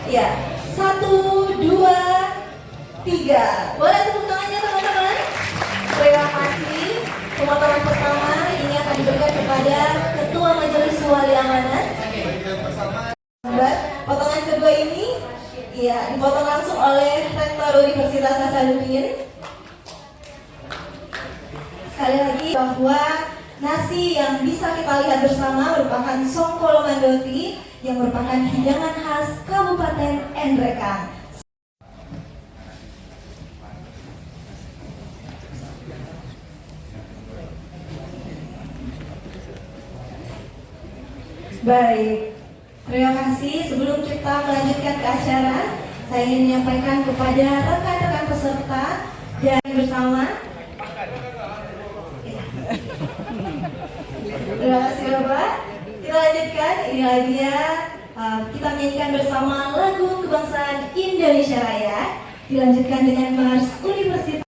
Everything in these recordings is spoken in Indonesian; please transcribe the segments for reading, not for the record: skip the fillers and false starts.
Ya, 1, 2, 3. Boleh tepuk tangannya teman-teman? Terima kasih. Pemotongan pertama ini akan diberikan kepada Ketua Majelis Wali Amanat. Potongan kedua ini ya dipotong langsung oleh Rektor Universitas Hasanuddin. Sekali lagi bahwa nasi yang bisa kita lihat bersama merupakan songkol mandoti yang merupakan hidangan khas Kabupaten Nrekang. Baik, terima kasih. Sebelum kita melanjutkan ke acara, saya ingin menyampaikan kepada rekan-rekan peserta dan bersama. Terima kasih Bapak. Kita lanjutkan. Inilah dia kita menyanyikan bersama lagu kebangsaan Indonesia Raya. Dilanjutkan dengan Mars Universitas.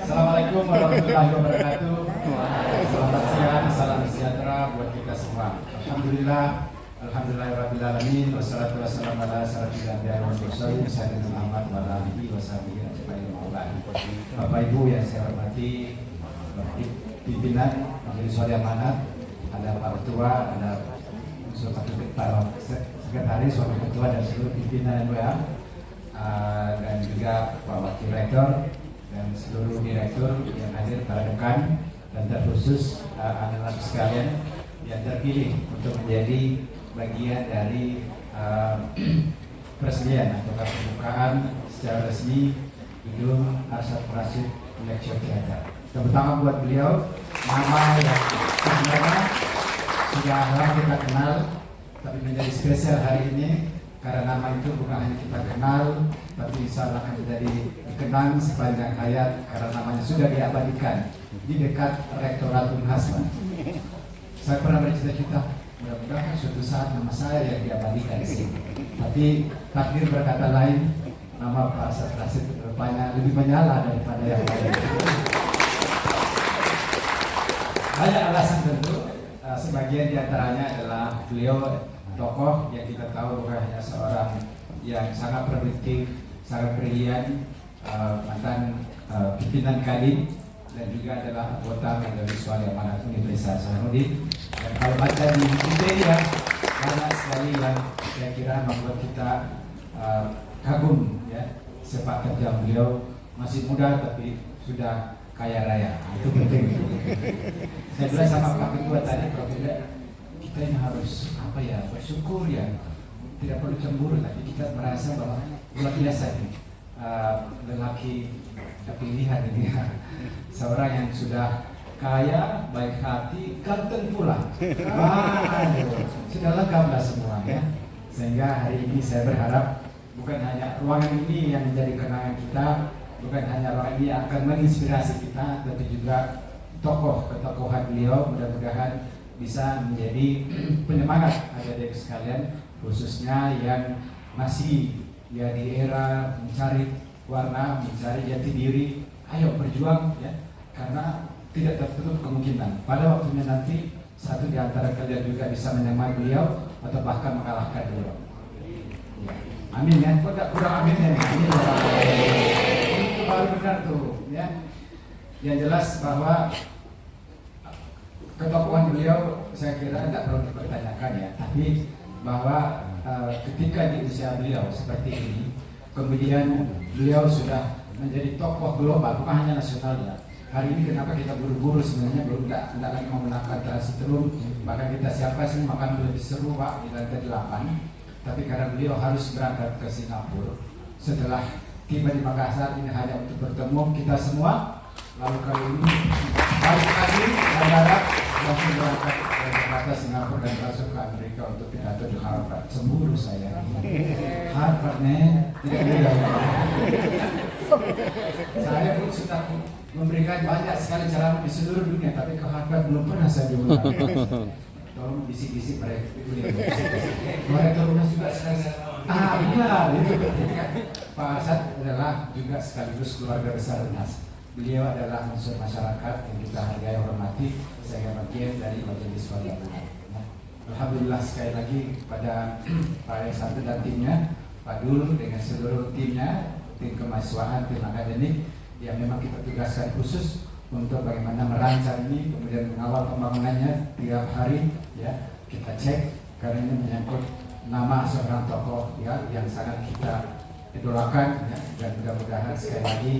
Assalamualaikum warahmatullahi wabarakatuh. Selamat siang, salam sejahtera buat kita semua. Alhamdulillahirabbil alamin wassalatu wassalamu ala asyrofil anbiya'i wal mursalin sayyidina Muhammad wa ala alihi washabihi ajmain. Bapak Ibu yang saya hormati, pimpinan Majelis Wali Amanat, ada Pak Ketua, ada Pak Sekretaris, Wakil Ketua dan seluruh pimpinan MWA, dan juga Pak Wakil Rektor dan seluruh direktur yang hadir, para rekan dan terkhusus anak-anak sekalian yang terpilih untuk menjadi bagian dari peresmian atau pembukaan secara resmi gedung Arsyad Rashid Lecture Theater. Tepuk tangan buat beliau, nama yang sebenarnya sudah lama kita kenal, tapi menjadi spesial hari ini karena nama itu bukan hanya kita kenal, tapi insya Allah akan menjadi dikenang sepanjang hayat karena namanya sudah diabadikan di dekat Rektorat Unhas. Saya pernah bercita-cita mudah-mudahan suatu saat nama saya yang diabadikan di sini. Tapi takdir berkata lain, nama Pak Arsyad Rashid rupanya lebih menyala daripada yang lain. Banyak alasan tentu, sebagian diantaranya adalah beliau tokoh yang kita tahu bukan hanya seorang yang sangat produktif, sangat brilian, mantan pimpinan Kadin, dan juga adalah anggota Majelis Wali Amanat Universitas Hasanuddin. Dan kalau baca di Wikipedia, banyak sekali yang saya kira membuat kita kagum ya, sepak terjang beliau, masih muda tapi sudah kaya raya. Itu penting. Saya bilang sama Pak Ketua tadi, Prof. Kita ini harus apa ya, bersyukur ya, tidak perlu cemburu, tapi kita merasa bahwa luar biasa ini lelaki pilihan ini ya. Seorang yang sudah kaya, baik hati, ganteng pula. Sudah lengkap lah semua ya. Sehingga hari ini saya berharap bukan hanya ruangan ini yang menjadi kenangan kita, bukan hanya ruangan ini yang akan menginspirasi kita, tapi juga tokoh-ketokohan beliau mudah-mudahan bisa menjadi penyemangat adik-adik sekalian, khususnya yang masih ya di era mencari warna, mencari jati diri. Ayo berjuang ya, karena tidak tertutup kemungkinan pada waktunya nanti satu di antara kalian juga bisa menyamai beliau atau bahkan mengalahkan beliau. Ya. Amin ya, kurang amin ya. Amin. Baru benar tuh ya. Yang jelas bahwa ketokohan beliau saya kira tidak perlu dipertanyakan ya, tapi bahwa ketika di usia beliau seperti ini, kemudian beliau sudah menjadi tokoh global, bukan hanya nasional ya. Hari ini kenapa kita buru-buru sebenarnya belum tidak lagi menggunakan transitrum, maka kita siapa sih makan lebih seru Pak di lantai 8, tapi karena beliau harus berangkat ke Singapura, setelah tiba di Makassar ini hanya untuk bertemu kita semua, lalu kali ini balik lagi bandara langsung berangkat ke Jakarta, Singapura dan langsung ke Amerika untuk pidato di Harvard. Cemburu saya. Harvardnya tidak mudah. Saya pun sudah memberikan banyak sekali ceramah di seluruh dunia, tapi ke Harvard belum pernah saya diundang. Tolong bisik-bisik mereka. Mereka rumah juga sekali. Benar. Pak Asad adalah juga sekaligus keluarga besar UNHAS. Beliau adalah unsur masyarakat yang kita hargai hormati sebagai bagian dari Majelis Wali Amanat. Alhamdulillah sekali lagi kepada Pak Satu dan timnya, Pak Dul dengan seluruh timnya, tim kemahasiswaan, tim akademik yang memang kita tugaskan khusus untuk bagaimana merancang ini, kemudian mengawal pembangunannya tiap hari ya kita cek karena ini menyangkut nama seorang tokoh ya yang sangat kita idolakan ya, dan mudah-mudahan sekali lagi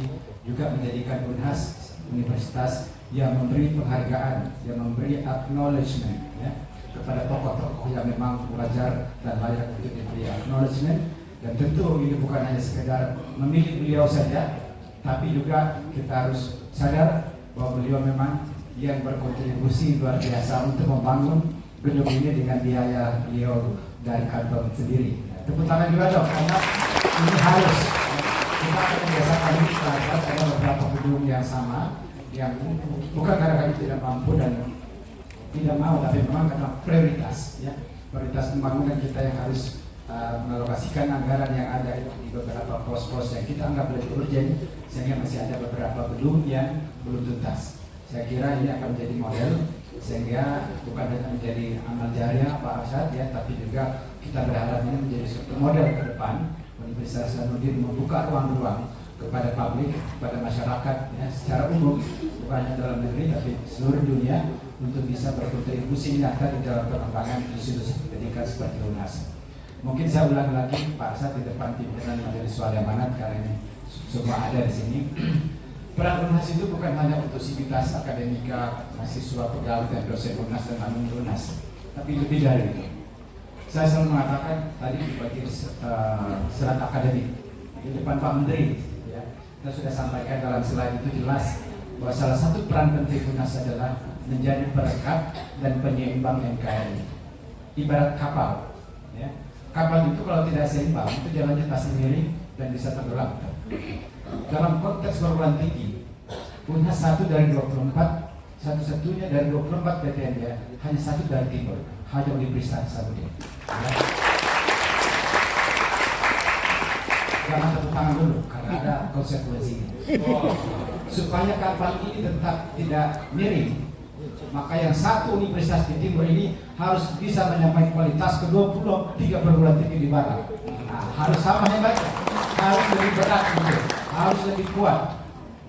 juga menjadikan UNHAS universitas yang memberi penghargaan, yang memberi acknowledgement ya, kepada tokoh-tokoh yang memang wajar dan layak untuk diberi acknowledgement. Dan tentu ini bukan hanya sekedar memilih beliau saja, tapi juga kita harus sadar bahwa beliau memang yang berkontribusi luar biasa untuk membangun gedung ini dengan biaya beliau dari kantong sendiri. Tepuk tangan juga dong, karena ini harus kita akan membiasakan ini terhadap ada beberapa gedung yang sama yang bukan karena kami tidak mampu dan tidak mau, tapi memang karena prioritas ya, prioritas pembangunan kita yang harus mengalokasikan anggaran yang ada itu di beberapa pos-pos yang kita anggap lebih urgent, sehingga masih ada beberapa gedung yang belum tuntas. Saya kira ini akan menjadi model sehingga bukan hanya menjadi amal jariah Pak Arsyad ya, tapi juga kita berharap ini menjadi suatu model ke depan. Universitas Hasanuddin membuka ruang-ruang kepada publik, kepada masyarakat ya, secara umum, bukan hanya dalam negeri tapi seluruh dunia untuk bisa berkontribusi nyata di dalam pengembangan institusi pendidikan seperti UNHAS. Mungkin saya ulang lagi Pak Arsyad di depan pimpinan Majelis Wali Amanat karena ini semua ada di sini. Peran UNHAS itu bukan hanya untuk sivitas akademika, mahasiswa, pegawai dan dosen UNHAS dan alumni UNHAS, tapi lebih dari itu. Saya selalu mengatakan tadi di bagian serat akademik di depan Pak Menteri, ya, kita sudah sampaikan dalam slide itu jelas bahwa salah satu peran penting UNHAS adalah menjadi perekat dan penyeimbang NKRI. Ibarat kapal, ya. Kapal itu kalau tidak seimbang itu jalannya pasti miring dan bisa tenggelam. Dalam konteks perguruan tinggi, UNHAS satu dari 24, satu-satunya dari 24 PTN ya, hanya satu dari timur, hanya Universitas Hasanuddin. Ya. Jangan tepuk tangan dulu karena ada konsekuensinya. Supaya kapal ini tetap tidak miring, maka yang satu universitas di timur ini harus bisa menyampaikan kualitas ke 23 perguruan tinggi di barat. Nah, harus sama hebatnya, harus lebih berat gitu, harus lebih kuat.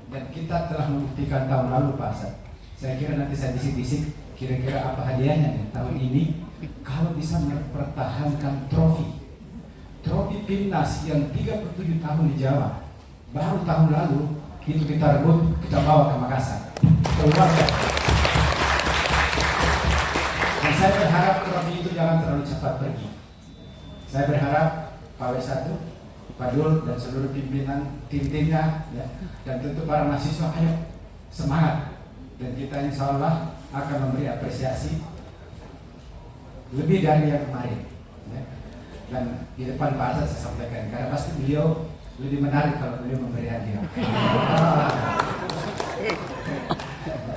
Dan kita telah membuktikan tahun lalu Pak Asad. Saya kira nanti saya bisik-bisik kira-kira apa hadiahnya nih tahun ini kalau bisa mempertahankan trofi Timnas yang 37 tahun di Jawa. Baru tahun lalu itu kita rebut, kita bawa ke Makassar. Keluar ya. Dan saya berharap trofi itu jangan terlalu cepat pergi. Saya berharap Pak W1, Pak Dul dan seluruh pimpinan tim-timnya ya, dan tentu para mahasiswa ayo semangat, dan kita insya Allah akan memberi apresiasi lebih dari yang kemarin ya. Dan di depan Pak Asad saya sampaikan karena pasti beliau lebih menarik kalau beliau memberi hadiah.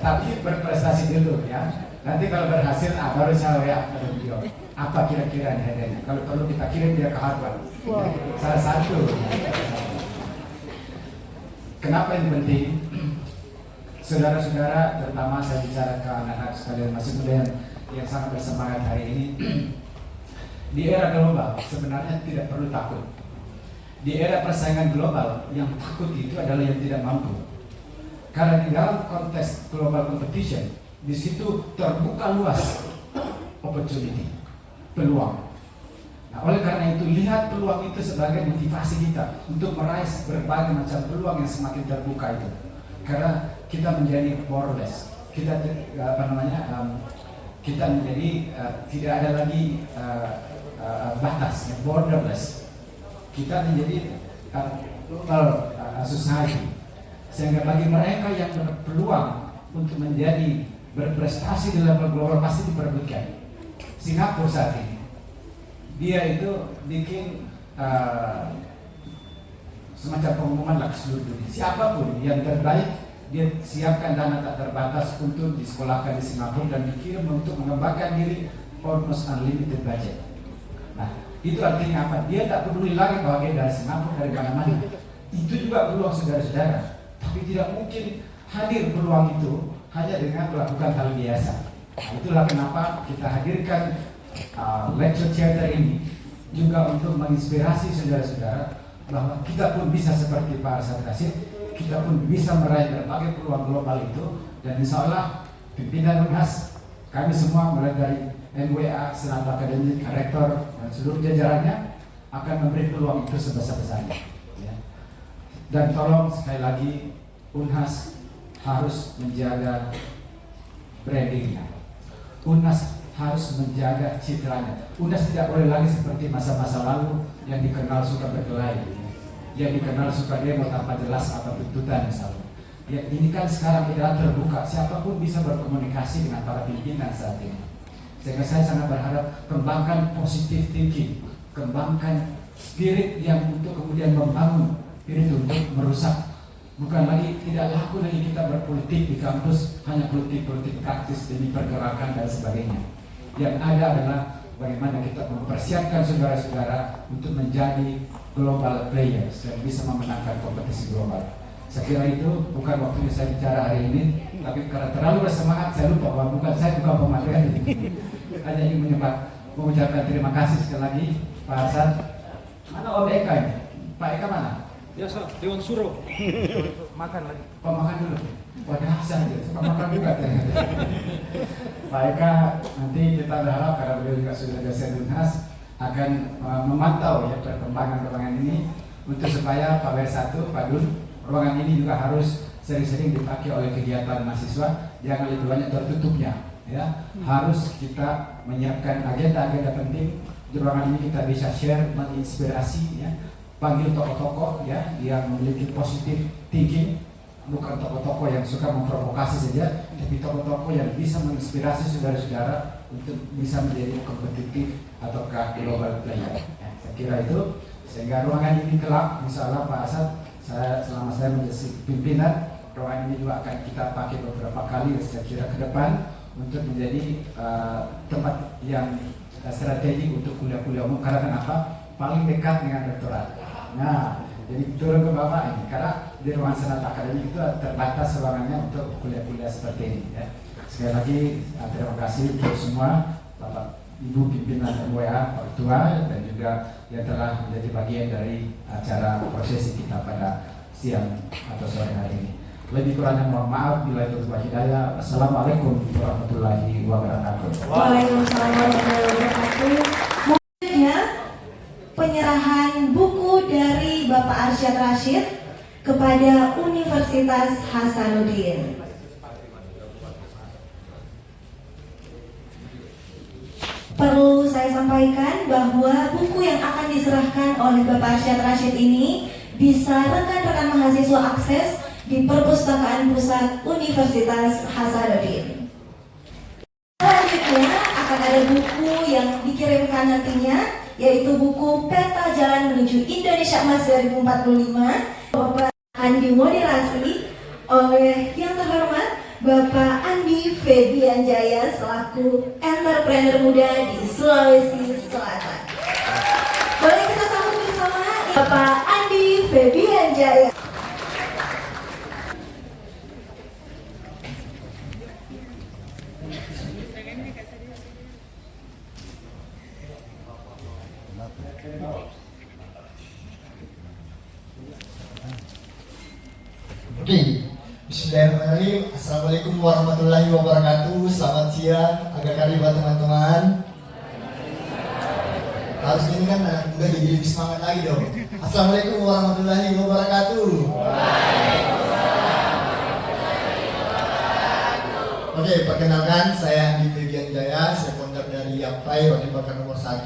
Tapi berprestasi dulu ya. Nanti kalau berhasil, baru saya WA pada beliau. Apa kira-kira hadiahnya? Kalau perlu kita kirim dia ke Harvard. Wow. Salah satu. Kenapa ini penting? Saudara-saudara, terutama saya bicara ke anak-anak sekalian masih muda yang sangat bersemangat hari ini. Di era global sebenarnya tidak perlu takut. Di era persaingan global yang takut itu adalah yang tidak mampu. Karena di dalam konteks global competition Di situ terbuka luas opportunity, peluang. Nah, oleh karena itu lihat peluang itu sebagai motivasi kita untuk meraih berbagai macam peluang yang semakin terbuka itu. Karena kita menjadi borderless, kita kita menjadi tidak ada lagi batas, borderless. Kita menjadi global society. Sehingga bagi mereka yang berpeluang untuk menjadi berprestasi di level global pasti diperebutkan. Singapura saat ini dia itu bikin semacam pengumuman lah ke seluruh dunia. Siapapun yang terbaik dia siapkan dana tak terbatas untuk disekolahkan di Singapura dan dikirim untuk mengembangkan diri, almost unlimited budget. Nah, itu artinya apa? Dia tak peduli lagi bahwa dia dari Singapura, dari mana-mana. Itu juga peluang saudara-saudara. Tapi tidak mungkin hadir peluang itu hanya dengan melakukan hal biasa. Nah, itulah kenapa kita hadirkan lecture theater ini juga untuk menginspirasi saudara-saudara bahwa kita pun bisa seperti Pak Arsad Rashid, kita pun bisa meraih berbagai peluang global itu, dan insya Allah pimpinan UNHAS, kami semua mulai dari NWA, Senat Akademik, Rektor, dan seluruh jajarannya akan memberi peluang itu sebesar-besarnya. Ya. Dan tolong sekali lagi UNHAS harus menjaga brandingnya. UNHAS harus menjaga citranya. UNHAS tidak boleh lagi seperti masa-masa lalu yang dikenal suka berkelahi, yang dikenal suka demo tanpa jelas apa tuntutan misalnya. Ya, ini kan sekarang tidak terbuka, siapapun bisa berkomunikasi dengan para pimpinan saat ini. Sehingga saya sangat berharap kembangkan positive thinking, kembangkan spirit yang untuk kemudian membangun spirit untuk merusak. Bukan lagi, tidak laku lagi kita berpolitik di kampus hanya politik-politik praktis demi pergerakan dan sebagainya. Yang ada adalah bagaimana kita mempersiapkan saudara-saudara untuk menjadi global players dan bisa memenangkan kompetisi global. Saya kira itu bukan waktunya saya bicara hari ini, tapi karena terlalu bersemangat saya lupa bahwa saya bukan pemateri. Hanya ingin mengucapkan terima kasih sekali lagi Pak Hasan. Mana Om Eka ini? Pak Eka mana? Biasa, Dewan Suro. Makan lagi. Oh, makan dulu. Wadah Hasan aja, suka makan juga ternyata. Pak Eka, nanti kita berharap karena beliau juga sudah dosen UNHAS akan memantau ya perkembangan ruangan ini untuk supaya Pak W1, Pak Dun, ruangan ini juga harus sering-sering dipakai oleh kegiatan mahasiswa, jangan lebih banyak tertutupnya. Ya, harus kita menyiapkan agenda-agenda penting di ruangan ini, kita bisa share, menginspirasi, ya, panggil tokoh-tokoh ya yang memiliki positive thinking, bukan tokoh-tokoh yang suka memprovokasi saja, tapi tokoh-tokoh yang bisa menginspirasi saudara-saudara untuk bisa menjadi kompetitif ataukah global player. Ya, saya kira itu, sehingga ruangan ini kelak, insya Allah Pak Asad, selama saya menjadi pimpinan, ruangan ini juga akan kita pakai beberapa kali, saya kira ke depan, untuk menjadi tempat yang strategik untuk kuliah-kuliah umum. Karena kenapa? Paling dekat dengan rektorat. Nah, jadi turun ke bawah ini, karena di ruangan Senat Akademik itu terbatas ruangannya untuk kuliah-kuliah seperti ini. Ya. Sekali lagi terima kasih untuk semua Bapak Ibu pimpinan MWA, Pak Ketua, dan juga yang telah menjadi bagian dari acara prosesi kita pada siang atau sore hari ini. Lebih kurangnya mohon maaf, bila itu hidayah. Assalamualaikum warahmatullahi wabarakatuh. Waalaikumsalam warahmatullahi wabarakatuh. Selanjutnya penyerahan buku dari Bapak Arsyad Rashid kepada Universitas Hasanuddin. Perlu saya sampaikan bahwa buku yang akan diserahkan oleh Bapak Arsyad Rashid ini bisa rekan-rekan mahasiswa akses di Perpustakaan Pusat Universitas Hasanuddin. Selanjutnya akan ada buku yang dikirimkan nantinya, yaitu buku Peta Jalan Menuju Indonesia Emas 2045. Bapak akan dimoderasi oleh yang terhormat Bapak Andi Febian Jaya selaku entrepreneur muda di Sulawesi Selatan. Boleh kita sambut bersama Bapak Andi Febian Jaya. Oke, Bismillahirrahmanirrahim. Assalamualaikum warahmatullahi wabarakatuh. Selamat siang, agak kali buat teman-teman. Harus ini kan anak muda jadi lebih semangat lagi dong. Assalamualaikum warahmatullahi wabarakatuh. Oke, perkenalkan saya Andi Febian Jaya, saya founder dari Yapai, Roti Bakar nomor 1,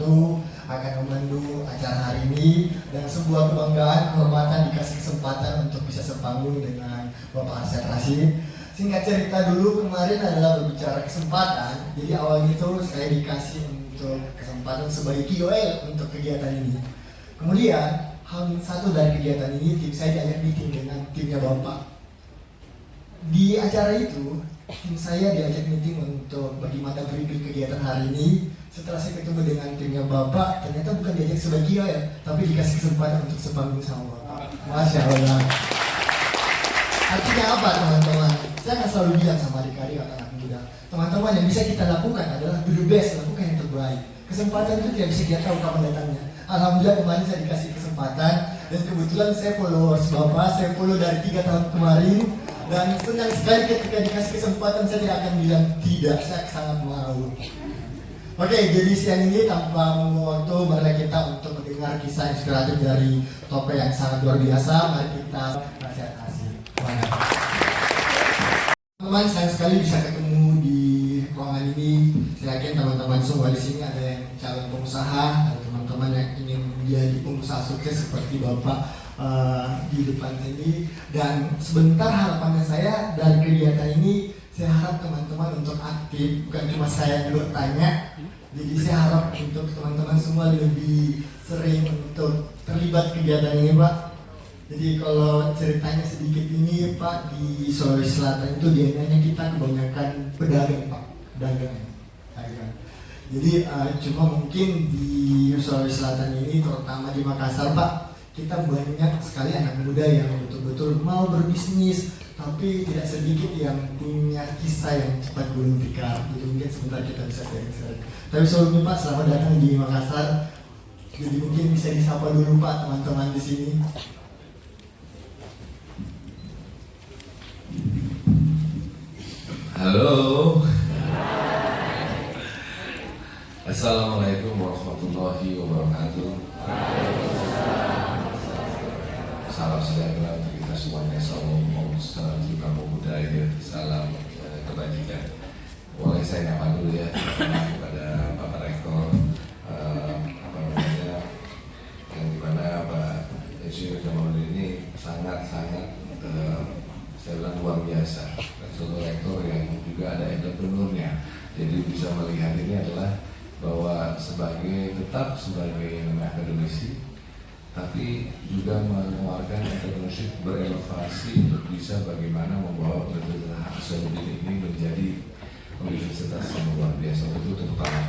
akan memandu acara hari ini dan sebuah kebanggaan, kehormatan dikasih kesempatan untuk bisa sepanggung dengan Bapak Arsyad Rashid. Singkat cerita dulu kemarin adalah berbicara kesempatan, jadi awalnya itu saya dikasih untuk kesempatan sebagai KOL untuk kegiatan ini. Kemudian, H-1 dari kegiatan ini, tim saya diajak meeting dengan timnya Bapak. Di acara itu, tim saya diajak meeting untuk bagaimana briefing kegiatan hari ini. Setelah saya ketemu dengan timnya Bapak, ternyata bukan diajak sebagai KOL, tapi dikasih kesempatan untuk sepanggung sama Bapak. Masya Allah. Artinya apa teman-teman? Saya akan selalu bilang sama adik-adik atau anak muda, teman-teman, yang bisa kita lakukan adalah do the best, lakukan yang terbaik. Kesempatan itu tidak bisa kita tahu kapan datangnya. Alhamdulillah kemarin saya dikasih kesempatan dan kebetulan saya followers Bapak, saya follow dari 3 tahun kemarin. Dan senang sekali ketika dikasih kesempatan, saya tidak akan bilang tidak, saya sangat mau. Oke, jadi siang ini tanpa membuang waktu, marilah kita untuk mendengar kisah inspiratif dari Tope yang sangat luar biasa. Mari kita nasihat asik. Teman-teman, sayang sekali bisa ketemu di ruangan ini. Saya yakin teman-teman semua di sini ada yang calon pengusaha, ada teman-teman yang ingin menjadi pengusaha sukses seperti Bapak di depan sini. Dan sebentar harapannya saya dari kegiatan ini, saya harap teman-teman untuk aktif, bukan cuma saya dulu tanya. Jadi saya harap untuk teman-teman semua lebih sering untuk terlibat kegiatan ini, Pak. Jadi kalau ceritanya sedikit ini, Pak, di Sulawesi Selatan itu DNA-nya kita kebanyakan pedagang, Pak, dagang. Jadi cuma mungkin di Sulawesi Selatan ini, terutama di Makassar, Pak, kita banyak sekali anak muda yang betul-betul mau berbisnis, tapi tidak sedikit yang punya kisah yang cepat gulung tikar. Jadi mungkin sebentar kita bisa sharing. Tapi sebelumnya Pak, selamat datang di Makassar. Jadi mungkin bisa disapa dulu Pak teman-teman di sini. Halo. Assalamualaikum warahmatullahi wabarakatuh. Salam sejahtera untuk kita semuanya. Salam juga pemuda ini. Salam kebajikan. Boleh saya nyapa dulu ya kepada Bapak Rektor, yang dimana Pak Insinyur Jamaludin ini sangat-sangat saya bilang luar biasa. Dan seorang rektor yang juga ada entrepreneurnya. Jadi bisa melihat ini adalah bahwa tetap sebagai akademisi, tapi juga mengeluarkan entrepreneurship berinovasi untuk bisa bagaimana membawa Universitas Hasanuddin ini menjadi universitas yang luar biasa. Itu tepuk tangan.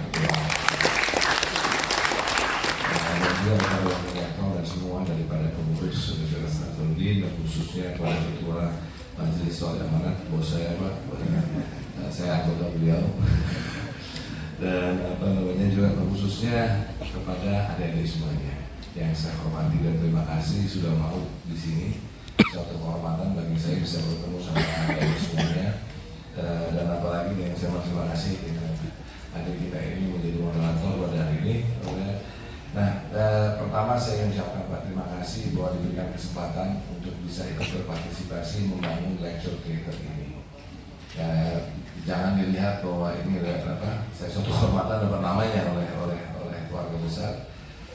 Dan juga kepada rektor dan semua daripada pengurus Universitas Hasanuddin dan khususnya kepada ketua Majelis Soal Amanat, bos saya Pak, saya anggota beliau. Dan juga khususnya kepada adik-adik semuanya yang saya hormati dan terima kasih sudah mau di sini. Suatu kehormatan bagi saya bisa bertemu sama adik-adik semuanya, dan apalagi yang saya terima kasih dengan adik kita ini menjadi moderator pada hari ini. Nah, pertama saya mengucapkan Pak terima kasih bahwa diberikan kesempatan untuk bisa ikut berpartisipasi membangun lecture theater ini. Jangan dilihat bahwa ini adalah saya suatu kehormatan dapat namanya oleh keluarga besar.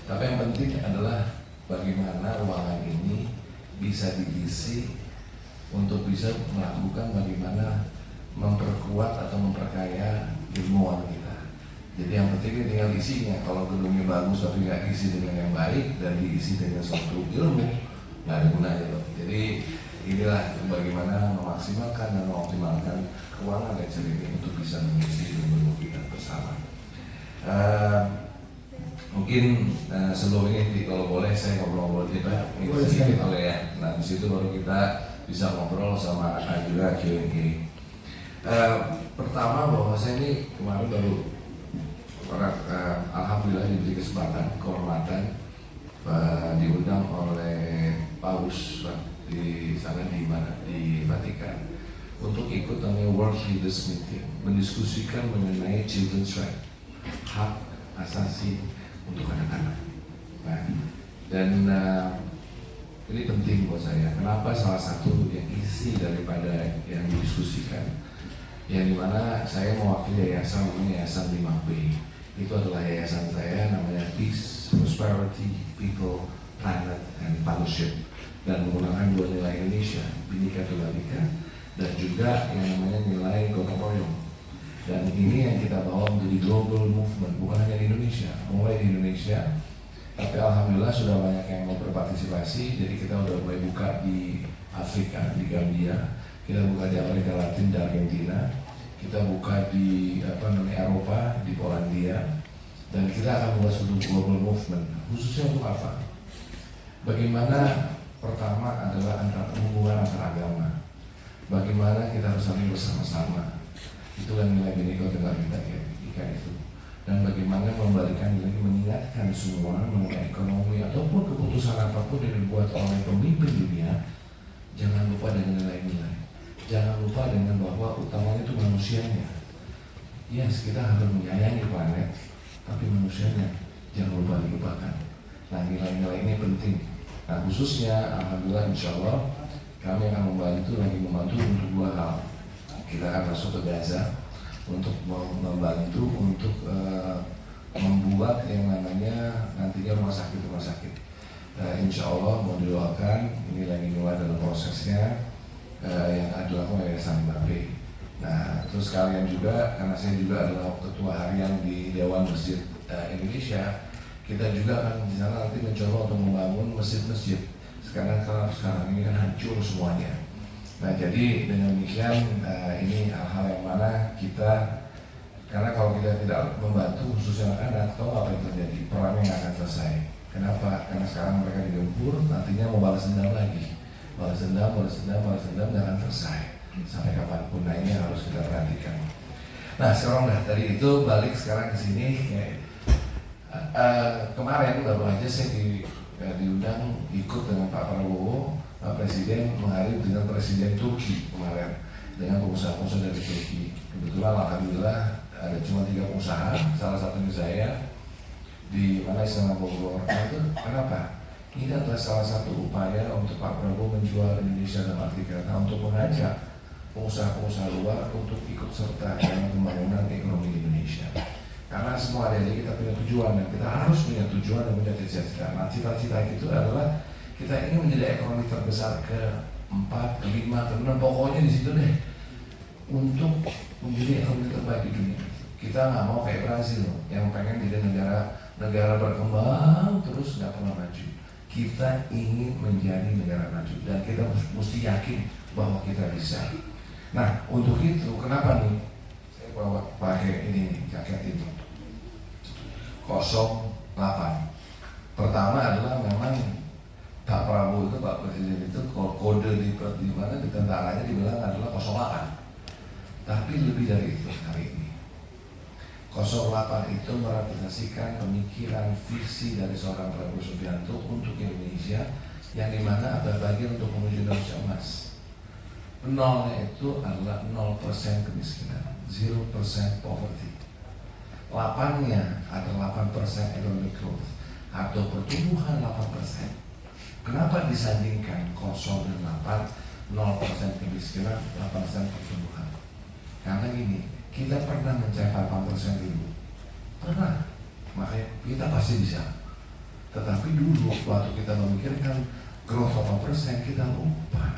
Tapi yang penting adalah bagaimana ruangan ini bisa diisi untuk bisa melakukan bagaimana memperkuat atau memperkaya ilmuwan kita. Jadi yang penting ini tinggal isinya. Kalau gedungnya bagus tapi nggak diisi dengan yang baik dan diisi dengan suatu ilmu, nggak ada gunanya loh. Jadi inilah bagaimana memaksimalkan dan mengoptimalkan keuangan lecture ini untuk bisa mengisi ilmu kita bersama. Mungkin sebelum ini kalau boleh saya ngobrol-ngobrol kita sedikit oleh ya. Nah di situ baru kita bisa ngobrol sama anak juga Q&A. Pertama bahwa saya ini kemarin baru alhamdulillah diberi kesempatan kehormatan diundang oleh Paus di sana di Vatikan untuk ikut namanya World Leaders Meeting, mendiskusikan mengenai children's right, hak asasi untuk anak-anak. Nah, dan ini penting buat saya. Kenapa? Salah satu yang isi daripada yang didiskusikan, yang dimana saya mewakili yayasan namanya Yayasan 5P. Itu adalah yayasan saya namanya Peace, Prosperity, People, Planet, and Partnership, dan menggunakan dua nilai Indonesia, Bhinneka Tunggal Ika, dan juga yang namanya nilai gotong royong. Dan ini yang kita bawa menjadi global movement, bukan hanya di Indonesia, mulai di Indonesia, tapi alhamdulillah sudah banyak yang mau berpartisipasi. Jadi kita udah mulai buka di Afrika, di Gambia, kita buka di Amerika Latin, di Argentina, kita buka di Eropa, di Polandia, dan kita akan buat suatu global movement. Khususnya untuk apa? Bagaimana pertama adalah hubungan antar agama. Bagaimana kita harus saling bersama-sama. Itulah nilai Bhinneka Tunggal Ika itu. Dan bagaimana membalikan lagi, mengingatkan semua mengenai ekonomi ataupun keputusan apapun yang dibuat oleh pemimpin dunia, jangan lupa dengan nilai-nilai. Jangan lupa dengan bahwa utamanya itu manusianya. Yes, kita harus menyayangi planet, tapi manusianya jangan lupa dilupakan. Nah, nilai-nilai ini penting. Nah, khususnya alhamdulillah insya Allah kami akan membantu untuk dua hal. Kita akan masuk ke Gaza untuk membantu untuk membuat yang namanya nantinya rumah sakit. Insya Allah mau didoakan, ini lagi dalam prosesnya yang dilakukan oleh Yayasan 5P. Nah, terus kalian juga, karena saya juga adalah ketua harian di Dewan Masjid Indonesia, kita juga akan di sana nanti mencoba untuk membangun masjid-masjid. Sekarang ini kan hancur semuanya. Nah, jadi dengan demikian ini hal-hal yang mana kita, karena kalau kita tidak membantu khususnya anak-anak, tahu apa yang terjadi? Perang yang akan selesai. Kenapa? Karena sekarang mereka digempur, nantinya mau balas dendam lagi. Balas dendam, dan akan selesai sampai kapanpun. Nah, ini harus kita perhatikan. Nah, sekarang dari itu balik sekarang ke sini. Kemarin baru aja saya diundang ikut dengan Pak Prabowo, Pak Presiden menghadiri dengan Presiden Turki kemarin dengan pengusaha-pengusaha dari Turki. Kebetulan alhamdulillah ada cuma 3 pengusaha, salah satunya saya di mana Istana Bogor. Nah, itu kenapa? Ini adalah salah satu upaya untuk Pak Prabowo menjual Indonesia dalam arti kata untuk mengajak pengusaha-pengusaha luar untuk ikut serta dalam pembangunan ekonomi Indonesia. Karena semua ada kita punya tujuan dan kita harus punya tujuan dan punya cita-cita. Nah, cita-cita itu adalah kita ingin menjadi ekonomi terbesar ke-4, ke-5, ke-6, pokoknya di situ deh untuk menjadi ekonomi terbaik di dunia. Kita nggak mau kayak Brazil yang pengen jadi negara berkembang terus nggak pernah maju. Kita ingin menjadi negara maju dan kita mesti yakin bahwa kita bisa. Nah, untuk itu kenapa nih saya bawa pakai ini jaket ini 08. Pertama adalah memang Pak Prabowo itu, Pak Presiden itu kode di mana di tentaranya dibilang adalah 08. Tapi lebih dari itu hari ini. 08 itu merepresentasikan pemikiran visi dari seorang Prabowo Subianto untuk Indonesia yang dimana ada bagian untuk menuju Indonesia emas. Nolnya itu adalah 0% kemiskinan, 0% poverty. 8-nya adalah 8% economic growth atau pertumbuhan 8%. Kenapa disandingkan 0 dan 8, 0% kemiskinan, 8% pertumbuhan? Karena gini, kita pernah mencapai 8% dulu, pernah, makanya kita pasti bisa. Tetapi dulu waktu kita memikirkan growth 8%, kita lupa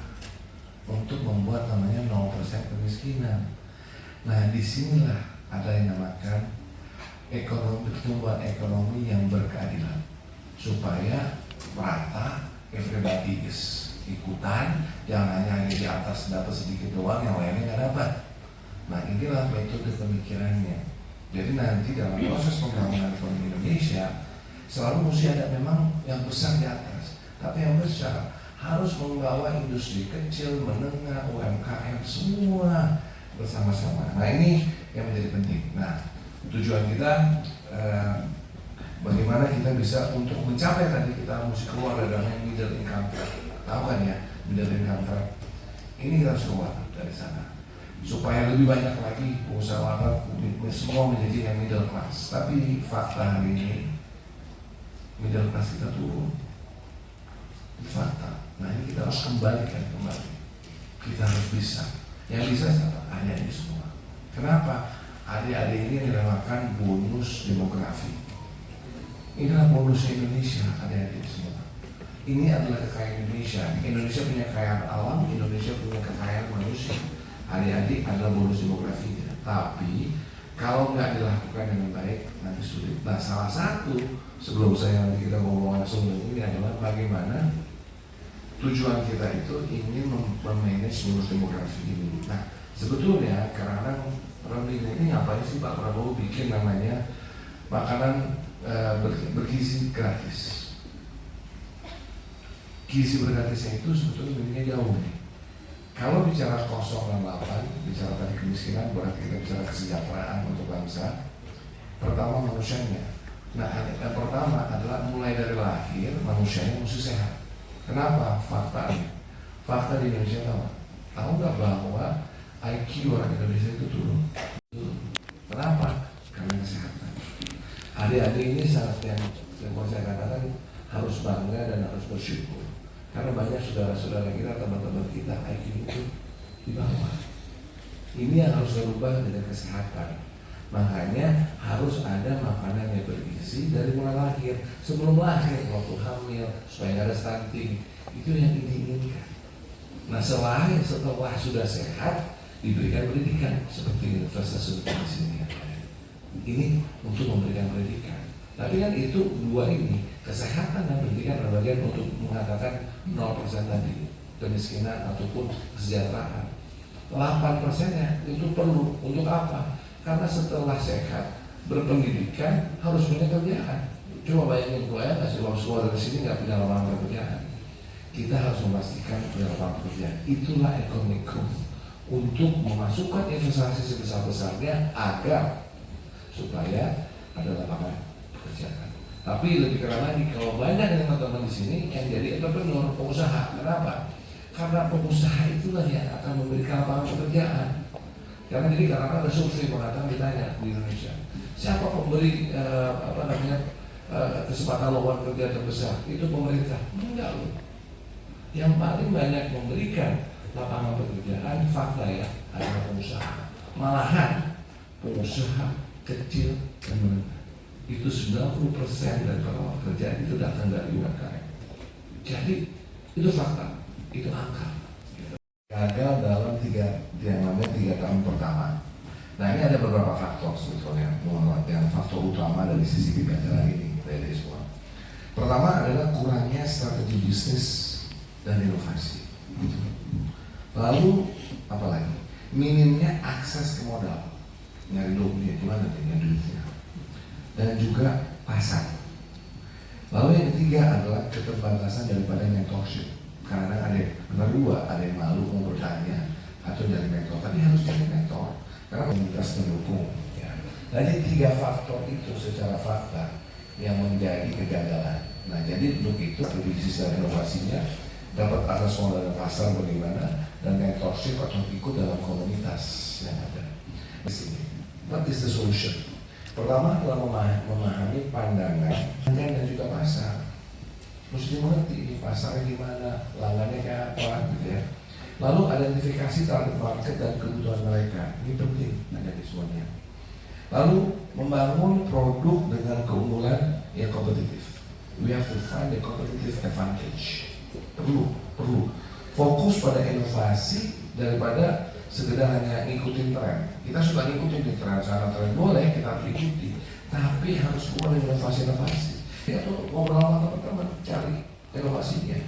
untuk membuat namanya 0% kemiskinan. Nah, disinilah ada yang namakan ekonomi, pertumbuhan ekonomi yang berkeadilan, supaya merata, everybody is ikutan, jangan hanya di atas dapat sedikit doang, yang lainnya nggak dapat. Nah, inilah metode pemikirannya. Jadi nanti dalam proses pembangunan ekonomi Indonesia selalu mesti ada memang yang besar di atas, tapi yang besar harus membawa industri kecil, menengah, UMKM semua bersama-sama. Nah, ini yang menjadi penting. Nah, tujuan kita bagaimana kita bisa untuk mencapai tadi, kita mesti keluar dari middle income trap. Tahu kan ya, middle income trap ini kita harus keluar. dari sana. Supaya lebih banyak lagi pengusaha warak semua menjadi yang middle class. Tapi fakta hari ini middle class kita turun. Fakta. Nah ini kita harus kembalikan kembali. Kita harus bisa. Yang bisa siapa? Adik-adik semua. Kenapa? Adik-adik ini direlakan bonus demografi. Inilah bonus Indonesia, adik-adik semua. Ini adalah kekayaan Indonesia. Indonesia punya kekayaan alam, Indonesia punya kekayaan manusia. Adik-adik adalah bonus demografinya. Tapi kalau nggak dilakukan dengan baik, nanti sulit. Nah, salah satu sebelum nanti kita ngomong langsung ini adalah bagaimana tujuan kita itu ingin memanage bonus demografi ini. Nah, sebetulnya kadang-kadang orang bilang ini ngapain sih Pak Prabowo bikin namanya makanan bergizi gratis. Gizi bergratisnya itu sebetulnya bentuknya jauh nih. Kalau bicara 0 dan 8, bicara tadi kemiskinan, berarti kita bicara kesejahteraan untuk bangsa. Pertama manusianya. Nah, yang pertama adalah mulai dari lahir manusianya mesti sehat. Kenapa? Fakta di Indonesia tahu nggak bahwa IQ orang Indonesia itu turun? Kenapa? Karena kesehatan. Adik-adik ini saat yang mau saya katakan harus bangga dan harus bersyukur. Karena banyak saudara-saudara kita, teman-teman kita IQ itu di bawah. Ini yang harus dirubah dengan kesehatan. Makanya harus ada makanan yang bergizi dari mulai lahir. Sebelum lahir, waktu hamil, supaya nggak ada stunting. Itu yang diinginkan. Nah setelah sudah sehat, diberikan pendidikan seperti Universitas di sini. Ini untuk memberikan pendidikan. Tapi kan itu dua ini, kesehatan dan pendidikan adalah bagian untuk mengatakan 0% tadi kemiskinan ataupun kesejahteraan. 8%-nya itu perlu untuk apa? Karena setelah sehat, berpendidikan harus punya kerjaan. Coba bayangin gue ya, kasih uang semua dari sini nggak punya lapangan pekerjaan. Kita harus memastikan punya lapangan pekerjaan. Itulah economic growth untuk memasukkan investasi sebesar-besarnya agar supaya ada lapangan pekerjaan. Tapi lebih keren lagi, kalau banyak yang teman-teman di sini yang jadi entrepreneur, pengusaha. Kenapa? Karena pengusaha itulah yang akan memberikan lapangan pekerjaan. Karena jadi karena ada survei mengatakan ditanya di Indonesia, siapa pemberi kesempatan lowongan kerja terbesar? Itu pemerintah. Enggak loh. Yang paling banyak memberikan lapangan pekerjaan fakta ya adalah pengusaha. Malahan pengusaha kecil dan menengah itu 90% dari lapangan pekerjaan itu datang dari UMKM. Jadi itu fakta, itu angka. Gagal dalam 3 tahun pertama. Nah ini ada beberapa faktor sebetulnya yang faktor utama dari sisi pembelajaran ini dari semua. Pertama adalah kurangnya strategi bisnis dan inovasi. Lalu apalagi minimnya akses ke modal, nyari duit gimana nih duitnya, dan juga pasar. Lalu yang ketiga adalah keterbatasan daripada mentorship. Karena ada yang malu mau bertanya atau dari mentor, tapi harus jadi mentor karena komunitas mendukung. Ya. Jadi 3 faktor itu secara fakta yang menjadi kegagalan. Nah jadi untuk itu bisnis dan inovasinya dapat akses modal dan pasar bagaimana dan mentorship atau ikut dalam komunitas yang ada di sini. What is the solution? Pertama adalah memahami pandangan dan juga pasar. Mesti mengerti ini pasarnya gimana, pelanggannya kayak apa gitu ya. Lalu identifikasi target market dan kebutuhan mereka, ini penting ada di semuanya. Lalu membangun produk dengan keunggulan yang kompetitif. We have to find the competitive advantage. Perlu fokus pada inovasi daripada sekedar hanya ngikutin tren. Kita suka ngikutin di tren sana tren boleh kita harus ikuti, tapi harus keluar inovasi. Ya tuh ngobrol sama teman-teman cari inovasinya.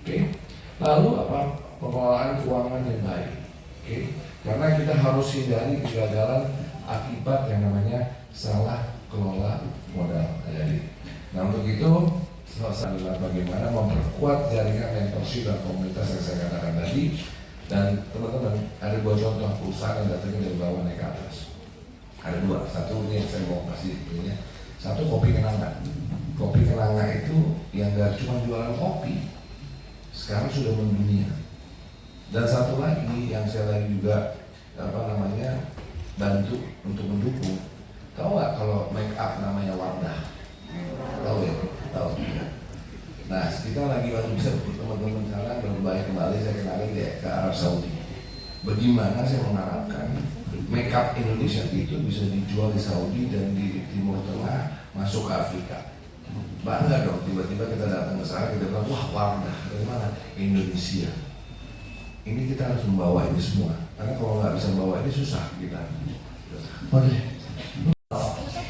Oke. Lalu apa? Pengelolaan keuangan yang baik. Oke. Karena kita harus hindari kegagalan akibat yang namanya salah kelola modal. Jadi, nah untuk itu salah satu adalah bagaimana memperkuat jaringan mentorship dan komunitas yang saya katakan tadi. Dan teman-teman ada 2 contoh perusahaan yang datangnya dari bawah naik ke atas. Ada 2. Satu ini yang saya mau kasih ini. Satu kopi kenanga. Kopi kenanga itu yang gak cuma jualan kopi, sekarang sudah mendunia. Dan satu lagi yang saya lagi juga bantu untuk mendukung. Tahu nggak kalau make up namanya Wardah? Tahu ya? Tahu. Nah, kita lagi bisa teman-teman sana berbalik kembali, saya kenalin dia ke Arab Saudi. Bagaimana saya mengharapkan make up Indonesia itu bisa dijual di Saudi dan di Timur Tengah masuk ke Afrika. Bangga dong, tiba-tiba kita datang ke sana, kita bilang, wah Wardah, dari mana? Indonesia. Ini kita harus membawa ini semua, karena kalau nggak bisa membawa ini susah kita. Oke.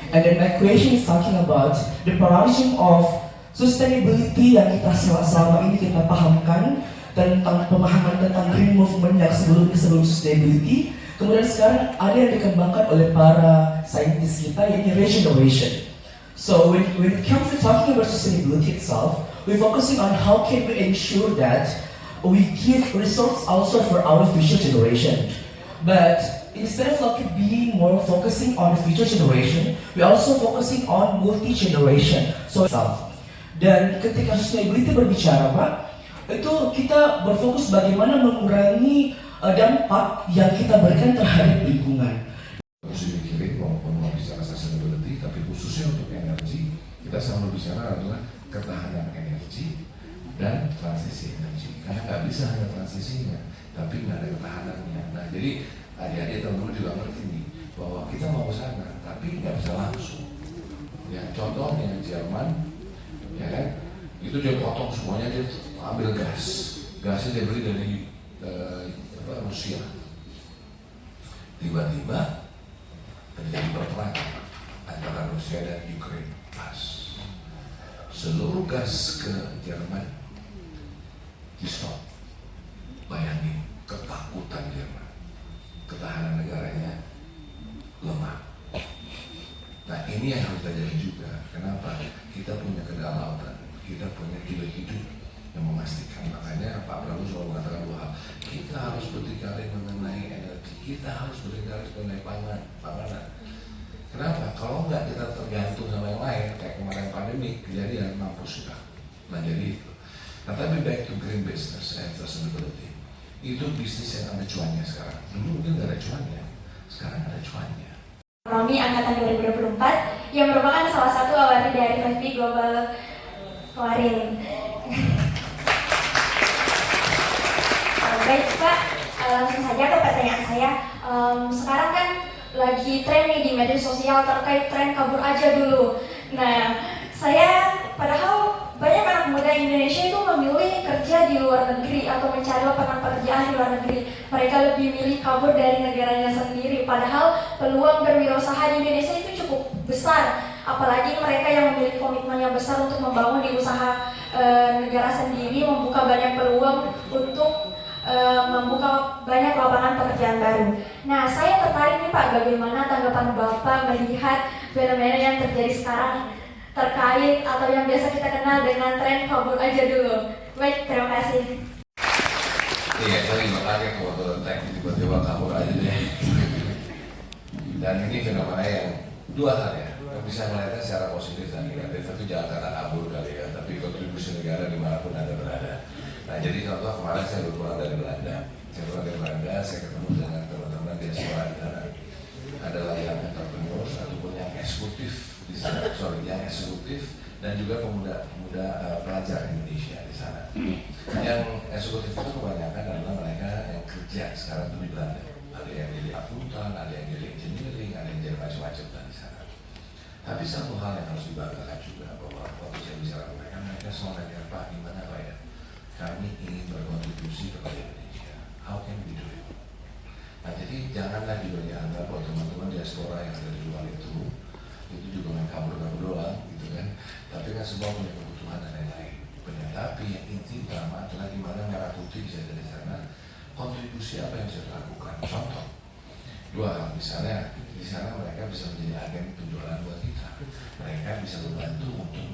And then my question is talking about the paradigm of sustainability yang kita selama ini kita pahamkan tentang pemahaman tentang green movement yang sebelum sustainability. Kemudian sekarang ada yang dikembangkan oleh para saintis kita, yaitu regeneration. So when it comes to talking about sustainability itself, we're focusing on how can we ensure that we give results also for our future generation. But instead of like being more focusing on the future generation, we're also focusing on multi-generation. So dan ketika sustainability berbicara, Pak, itu kita berfokus bagaimana mengurangi dampak yang kita berikan terhadap lingkungan. Harus dipikirin walaupun mau bicara sustainability, tapi khususnya untuk energi, kita selalu bicara adalah ketahanan energi dan transisi energi. Karena nggak bisa hanya transisinya, tapi nggak ada ketahanannya. Nah, jadi adik-adik teman-teman juga ngerti nih bahwa kita mau ke sana, tapi nggak bisa langsung. Ya, contohnya Jerman, ya kan, itu dia potong semuanya, dia ambil gasnya dia beli dari Rusia. Tiba-tiba terjadi perperangan antara Rusia dan Ukraina. Seluruh gas ke Jerman di stop. Bayangin ketakutan Jerman, ketahanan negaranya lemah. Nah, ini yang harus kita jadi juga. Kenapa? Kita punya kedaulatan, kita punya gila hidup yang memastikan. Makanya Pak Prabowo selalu mengatakan bahwa kita harus berdikari mengenai energi, kita harus berdikari mengenai panganan. Kenapa? Kalau nggak kita tergantung sama yang lain, kayak kemarin pandemi, kejadian mampus kita. Nah, jadi itu. Nah, tapi back to green business and sustainability. Itu bisnis yang ada cuannya sekarang. Dulu mungkin nggak ada cuannya, sekarang ada cuannya. Ekonomi Angkatan 2024 yang merupakan salah satu award dari 5P Global kemarin. Baik Pak, langsung saja ke pertanyaan saya. Sekarang kan lagi tren nih di media sosial terkait tren kabur aja dulu. Nah, saya padahal banyak anak muda Indonesia itu memilih kerja di luar negeri atau mencari lapangan pekerjaan di luar negeri. Mereka lebih milih kabur dari negaranya sendiri. Padahal peluang berwirausaha di Indonesia itu cukup besar. Apalagi mereka yang memiliki komitmen yang besar untuk membangun di usaha negara sendiri, membuka banyak peluang untuk membuka banyak lapangan pekerjaan baru. Nah, saya tertarik nih Pak, bagaimana tanggapan Bapak melihat fenomena yang terjadi sekarang terkait atau yang biasa kita kenal dengan tren kabur aja dulu. Baik, terima kasih. Iya, saya juga kaget waktu tag tiba-tiba kabur aja deh. Dan ini fenomena yang dua hal ya, bisa melihatnya secara positif dan negatif. Tapi jangan kata kabur kali ya, tapi kontribusi negara dimanapun Anda berada. Nah, jadi contoh kemarin saya baru pulang dari Belanda. Saya ketemu dengan teman-teman diaspora di sana. Adalah yang entrepreneur ataupun yang eksekutif di sana, yang eksekutif dan juga pemuda pelajar Indonesia di sana. Yang eksekutif itu kebanyakan adalah mereka yang kerja sekarang di Belanda. Ada yang jadi akuntan, ada yang jadi engineering, ada yang jadi macam-macam di sana. Tapi satu hal yang harus dibanggakan juga bahwa waktu saya bicara dengan mereka selalu nanya, Pak, gimana Pak ya? Kami ingin berkontribusi kepada Indonesia. How can we do it? Nah, jadi janganlah juga dianggap bahwa teman-teman diaspora yang ada di luar itu juga main kabur-kabur doang, gitu kan? Tapi kan semua punya kebutuhan dan lain-lain. Tapi yang inti utama adalah gimana merah putih bisa dari sana, kontribusi apa yang bisa dilakukan. Contoh, dua hal, misalnya di sana mereka bisa menjadi agen penjualan buat kita. Mereka bisa membantu untuk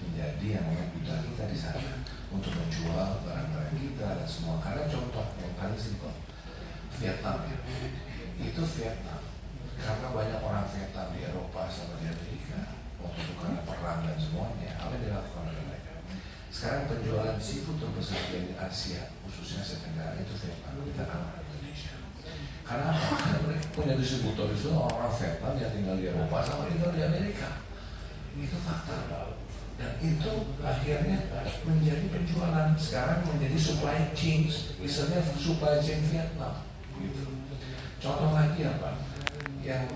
menjadi yang namanya duta kita di sana, untuk menjual barang-barang kita dan semua. Karena contoh yang paling simpel, Vietnam ya, itu Vietnam. Karena banyak orang Vietnam di Eropa sama di Amerika, waktu itu karena perang dan semuanya, apa yang dilakukan oleh mereka? Sekarang penjualan seafood terbesar di Asia, khususnya Asia Tenggara itu Vietnam. Kita kalah Indonesia. Karena apa? Karena mereka punya distributor itu orang Vietnam yang tinggal di Eropa sama tinggal di Amerika. Itu fakta. Dan itu akhirnya menjadi penjualan. Sekarang menjadi supply chain, misalnya supply chain Vietnam. Gitu. Contoh lagi apa? Yang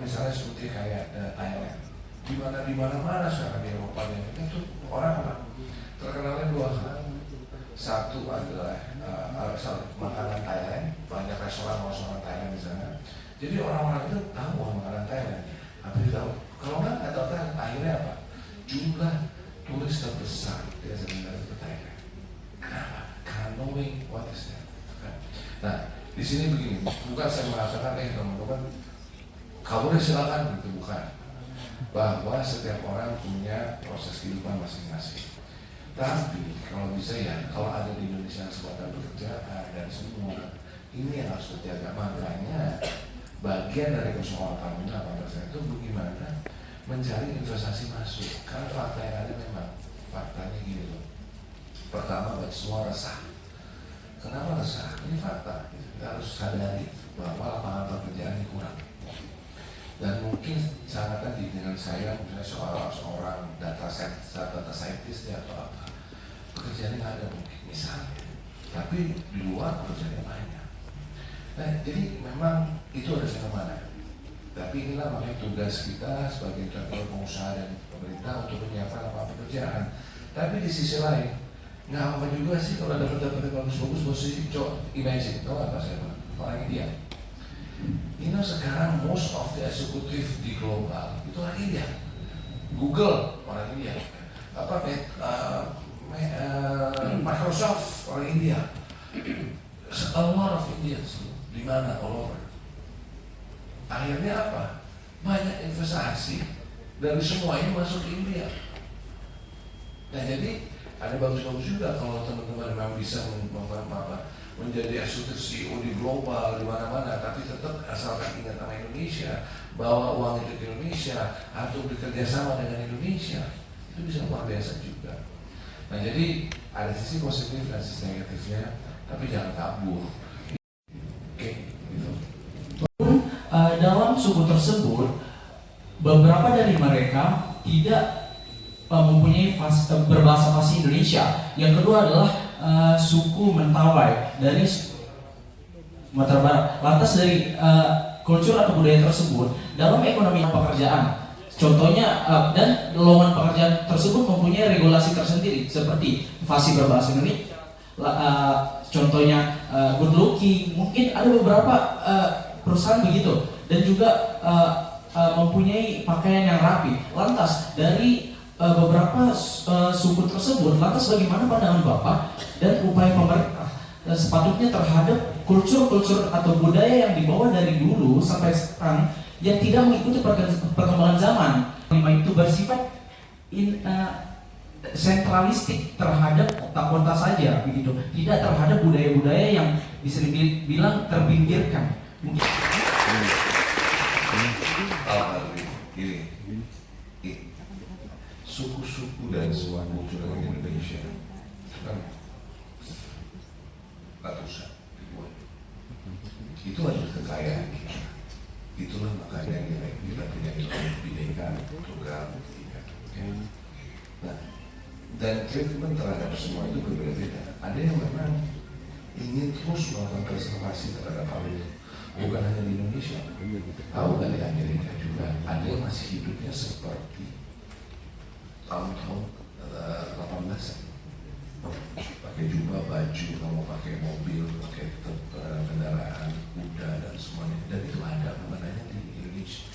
misalnya seperti kayak Thailand. Di mana sekarang di Eropa itu orang apa? Terkenalnya dua hal. Satu adalah makanan Thailand, banyak restoran Thailand di sana. Jadi orang-orang itu tahu makanan Thailand. Tapi tahu kalau nggak tahu Thailand, akhirnya apa? Jumlah turis terbesar di Asia Tenggara itu Thailand. Kenapa? Karena knowing what is that. Nah, di sini begini, bukan saya mengatakan teman-teman kamu silakan gitu, bukan. Bahwa setiap orang punya proses kehidupan masing-masing. Tapi kalau bisa ya, kalau ada di Indonesia kesempatan pekerjaan dan semua ini yang harus terjaga. Makanya bagian dari persoalan 8% itu bagaimana mencari investasi masuk. Karena fakta yang ada memang faktanya gini loh. Pertama, buat semua resah. Kenapa resah? Ini fakta. Kita harus sadari bahwa lapangan pekerjaan ini kurang. Dan mungkin sangat tadi dengan saya misalnya seorang data scientist ya atau apa, pekerjaannya nggak ada mungkin misalnya, tapi di luar pekerjaannya banyak. Nah jadi memang itu ada fenomena. Tapi inilah makanya tugas kita sebagai pengusaha dan pemerintah untuk menyiapkan lapangan pekerjaan. Tapi di sisi lain nggak apa juga sih kalau dapat yang bagus-bagus posisi imagine, tahu apa saya orang India. Sekarang most of the executive di global itu orang India. Google orang India, Microsoft orang India. A lot of Indians di mana all over. Akhirnya apa? Banyak investasi dari semua ini masuk ke India. Nah jadi ada bagus-bagus juga kalau teman-teman memang bisa menjadi eksekutif CEO di global di mana-mana, tapi tetap asalkan ingat nama Indonesia, bawa uang itu ke Indonesia atau bekerja sama dengan Indonesia, itu bisa luar biasa juga. Nah jadi ada sisi positif dan sisi negatifnya, tapi jangan kabur. Oke, gitu. Dalam suku tersebut, beberapa dari mereka tidak mempunyai berbahasa fasih Indonesia. Yang kedua adalah suku Mentawai dari Sumatera Barat. Lantas dari kultur atau budaya tersebut dalam ekonomi pekerjaan, contohnya dan lowongan pekerjaan tersebut mempunyai regulasi tersendiri seperti fasih berbahasa Indonesia. Contohnya good looking, mungkin ada beberapa perusahaan begitu, dan juga mempunyai pakaian yang rapi. Lantas dari beberapa suku tersebut, lantas bagaimana pandangan Bapak dan upaya pemerintah sepatutnya terhadap kultur-kultur atau budaya yang dibawa dari dulu sampai sekarang yang tidak mengikuti perkembangan zaman, itu bersifat sentralistik terhadap kota-kota saja begitu, tidak terhadap budaya-budaya yang bisa dibilang terpinggirkan. Mungkin suku-suku dan suku cultural Indonesia kan ratusan ribuan. Itu adalah kekayaan kita. Itulah makanya kita punya Bhinneka Tunggal Ika. Nah, dan treatment terhadap semua itu berbeda-beda. Ada yang memang ingin terus melakukan konservasi terhadap hal itu. Bukan hanya di Indonesia, tahu nggak di Amerika juga ada yang masih hidupnya seperti tahun-tahun 18-an, pakai jubah baju, kamu pakai mobil, pakai kendaraan kuda dan semuanya, dan itu ada pemandangan di Indonesia.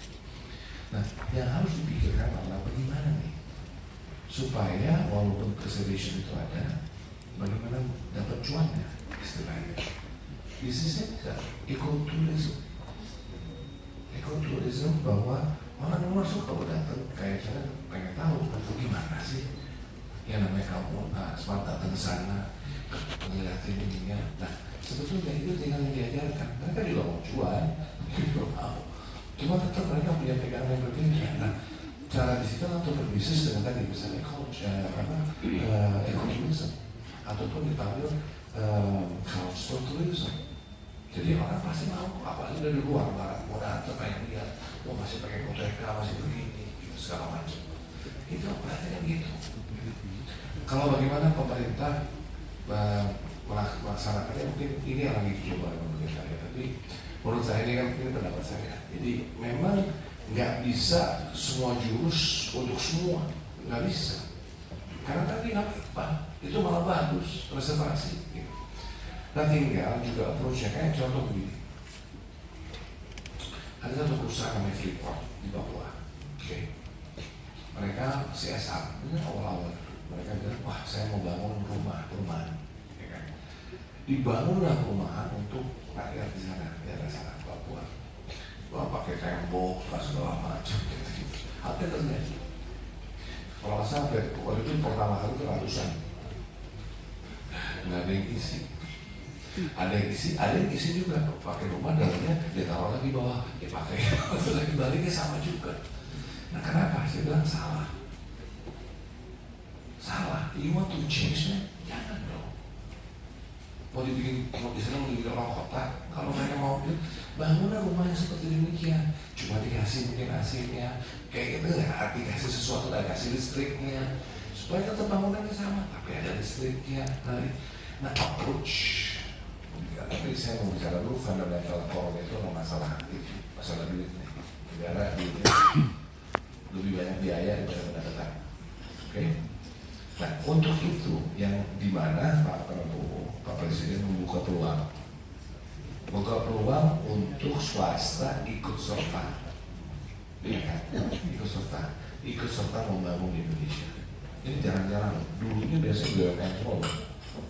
Nah, yang harus dipikirkan adalah bagaimana nih supaya walaupun preservation itu ada, bagaimana dapat cuannya istilahnya. Bisnisnya ekoturisme. Ekoturisme bahwa orang yang masuk kalau datang kayak saya pengen tahu gimana sih yang namanya kamu sempat datang ke sana ngeliatin ininya. Nah sebetulnya itu tinggal diajarkan. Mereka juga mau jual, juga mau. Cuma tetap mereka punya pegangan yang berbeda. Nah cara digital untuk berbisnis dengan tadi misalnya ekonomisme ataupun dipanggil cultural tourism. Jadi orang pasti mau, apalagi dari luar, barat, mau datang pengen lihat, masih pakai koteka, masih begini, gitu, segala macam. Itu perhatian gitu. Kalau bagaimana pemerintah melaksanakannya, mungkin ini yang lagi dicoba pemerintah ya. Tapi menurut saya ini pendapat saya. Jadi memang nggak bisa semua jurus untuk semua, nggak bisa. Karena tadi nggak apa, itu malah bagus, reservasi. Gitu. Nah tinggal juga approach-nya kayak contoh begini. Ada satu perusahaan namanya Freeport di Papua. Oke. Mereka CSR, ini awal-awal. Mereka bilang, wah saya mau bangun perumahan. Ya kan? Dibangunlah perumahan untuk rakyat di sana, daerah sana, Papua. Wah pakai tembok, segala macam. Apa yang terjadi? Kalau nggak salah, waktu itu pertama kali itu ratusan. Nggak ada yang isi. Ada yang isi juga. Pakai rumah dalamnya, dia taruh lagi bawah, dia pakai. Lagi baliknya sama juga. Nah kenapa? Saya bilang salah. Salah. You want to change man? Jangan dong. Mau di sana mau dibikin orang kota. Kalau mereka mau bangunlah rumahnya seperti demikian. Cuma dikasih mungkin AC-nya kayak gitu ya. Dikasih sesuatu, dikasih listriknya supaya tetap bangunannya sama. Tapi ada listriknya. Nah approach. Tapi saya mau bicara dulu fundamental core itu masalah aktif, masalah duit nih. Negara duitnya lebih banyak biaya daripada pendapatan. Oke. Nah untuk itu yang dimana Pak Prabowo, Pak Presiden membuka peluang untuk swasta ikut serta, iya kan? Ikut serta membangun di Indonesia. Ini jarang-jarang. Dulunya biasanya BUMN semua,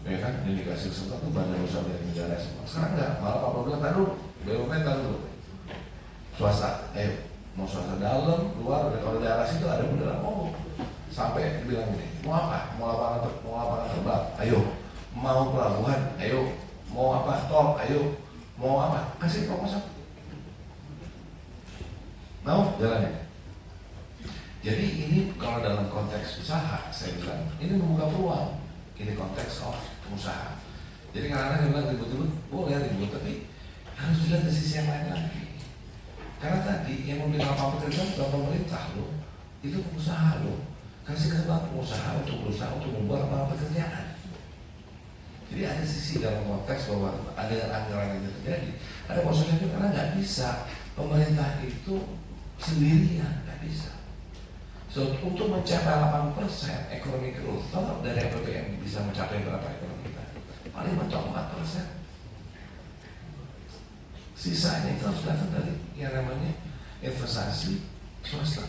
ya kan? Yang dikasih kesempatan tuh badan usaha dari negara semua. Sekarang enggak, malah Pak Prabowo bilang taruh BUMN taruh swasta, mau swasta dalam, luar, kalau daerah situ ada beneran mau. Sampai bilang gini, mau apa? Mau lapangan terbang? Ayo. Mau pelabuhan? Ayo. Mau apa? Tol? Ayo. Mau apa? Kasih proposal. Mau? Jalannya. Jadi ini kalau dalam konteks usaha, saya bilang, ini membuka peluang. Ini konteks usaha. Jadi kadang-kadang dia bilang ribut-ribut, boleh ribut, tapi harus dilihat dari sisi yang lain lagi. Karena tadi yang membeli lapangan pekerjaan bukan pemerintah loh, itu pengusaha loh. Kasih kesempatan pengusaha untuk berusaha untuk membuat lapangan pekerjaan. Jadi ada sisi dalam konteks bahwa ada anggaran yang terjadi, ada positifnya karena nggak bisa pemerintah itu sendirian, nggak bisa. So, untuk mencapai 8% ekonomi growth, kalau dari APBN bisa mencapai berapa ekonomi kita? Paling mentok 4%. Sisanya itu harus datang dari yang namanya investasi swasta.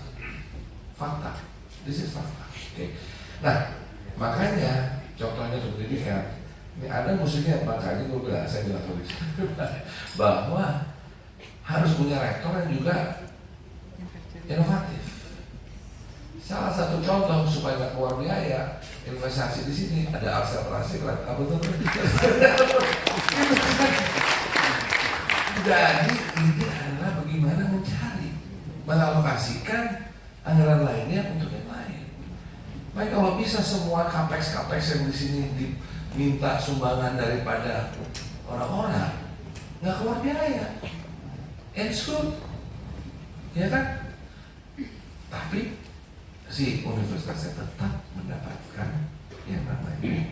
Fakta, this is fakta. Okay. Nah, makanya contohnya untuk pendidikan. Ini ada musiknya, makanya saya bilang tulis bahwa harus punya rektor yang juga inovatif. Salah satu contoh supaya nggak keluar biaya investasi di sini ada akselerasi apa tuh? Jadi ini adalah bagaimana mencari, mengalokasikan anggaran lainnya untuk yang lain. Baik kalau bisa semua capex yang di sini diminta sumbangan daripada orang-orang, nggak keluar biaya, it's good, ya kan? Tapi si universitasnya tetap mendapatkan yang namanya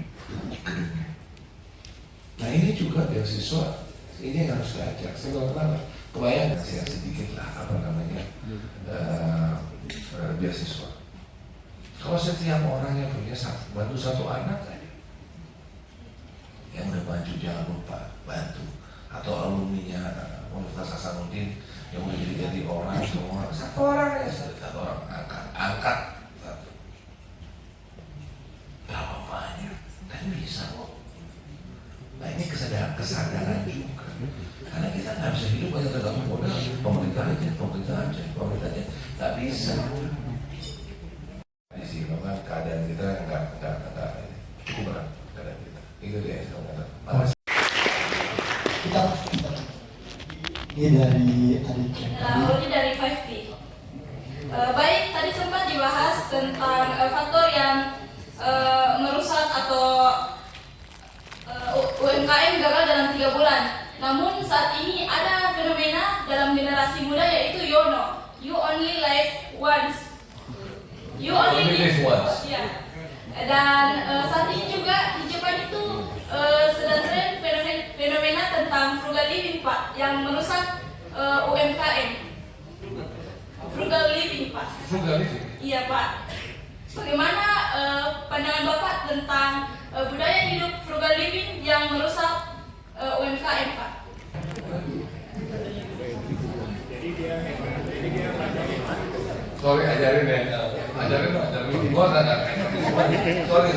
gedungnya. Nah ini juga beasiswa, ini yang harus diajak. Saya bilang kenapa? Kebayang sih sedikit lah apa namanya beasiswa. Kalau setiap orang yang punya bantu satu anak aja, yang udah maju jangan lupa bantu. Atau alumninya Universitas Hasanuddin yang udah jadi orang semua satu orang ya satu orang angkat berapa banyak dan bisa kok. Nah ini kesadaran juga karena kita nggak bisa hidup hanya tergantung modal pemerintah aja nggak bisa. Di sini memang keadaan kita nggak cukup berat keadaan kita. Itu dia yang ini dari adik Ini dari 5P. Baik, tadi sempat famous ones. Iya. Dan saat ini juga di Jepang itu sedang tren fenomena tentang frugal living, Pak, yang merusak UMKM. Frugal living, Pak. Frugal living. Iya, Pak. Bagaimana pandangan Bapak tentang budaya hidup frugal living yang merusak UMKM, Pak? Sorry, ajarin ya. Ajarin. Gua nggak ada. Sorry.